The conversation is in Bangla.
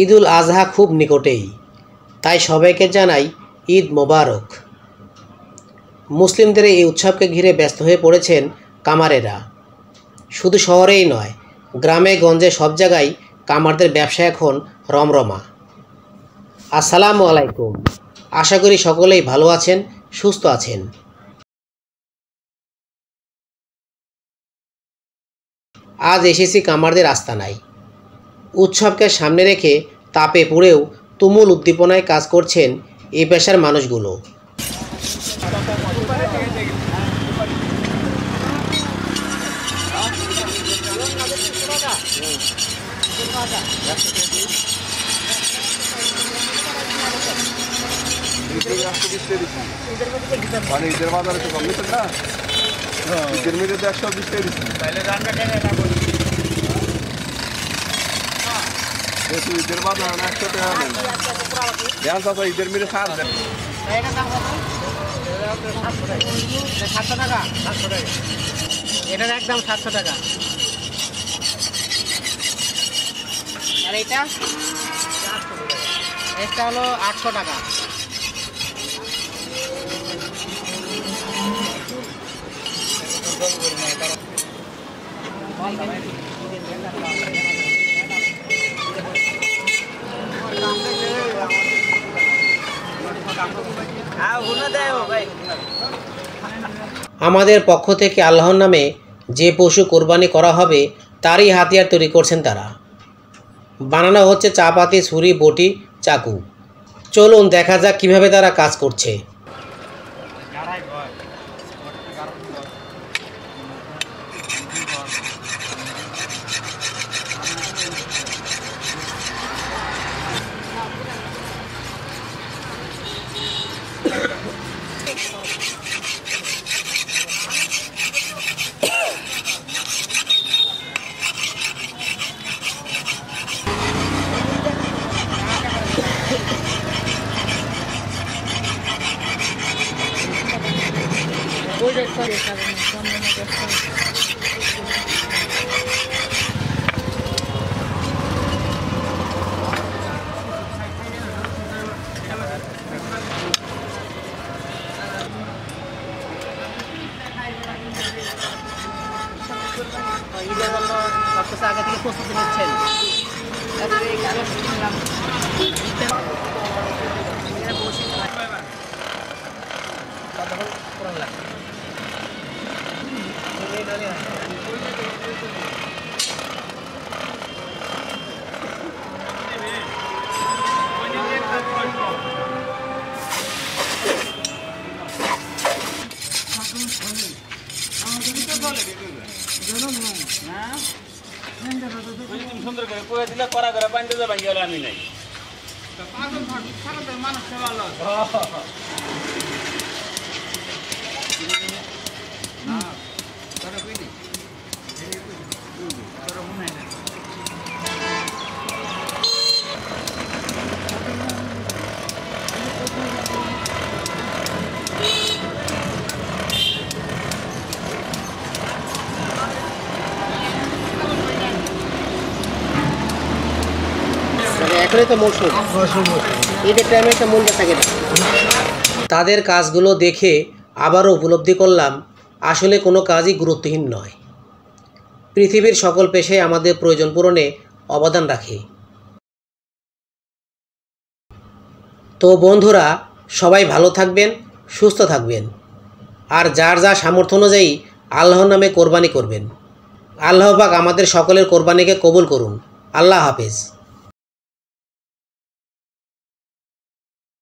ঈদুল আজহা খুব নিকটেই, তাই সবাইকে জানাই ঈদ মোবারক। মুসলিমদের এই উৎসবকে ঘিরে ব্যস্ত হয়ে পড়েছেন কামারেরা। শুধু শহরেই নয়, গ্রামে গঞ্জে সব জায়গায় কামারদের ব্যবসা এখন রমরমা। আসসালামু আলাইকুম, আশা করি সকলেই ভালো আছেন, সুস্থ আছেন। আজ এসেছি কামারদের আস্তানায়। উৎসবকে সামনে রেখে তাপে পুড়েও তুমুল উদ্দীপনায় কাজ করছেন এই পেশার মানুষগুলো। এটার একদম 700 টাকা। আর এটা হলো 800 টাকা। আমাদের পক্ষ থেকে আল্লাহর নামে যে পশু কোরবানি করা হবে তারই হাতিয়ার তৈরি করছেন তারা। বানানো হচ্ছে চাপাতি, ছুরি, বটি, চাকু। চলুন দেখা যাক কিভাবে তারা কাজ করছে। ঈদের জন্য সবকিছু আগে থেকে প্রস্তুতি নিচ্ছেন। সুন্দর করে পুরো দিলে করা করে পানিতে যাবেন গেল আমি নাই এখনই তো মৌসুম, ঈদের টাইমে একটা মূল্য থাকে না। তাদের কাজগুলো দেখে আবারও উপলব্ধি করলাম আসলে কোনো কাজই গুরুত্বহীন নয়। পৃথিবীর সকল পেশায় আমাদের প্রয়োজন পূরণে অবদান রাখে। তো বন্ধুরা, সবাই ভালো থাকবেন, সুস্থ থাকবেন, আর যার যা সামর্থ্য অনুযায়ী আল্লাহর নামে কোরবানি করবেন। আল্লাহ পাক আমাদের সকলের কোরবানিকে কবুল করুন। আল্লাহ হাফেজ।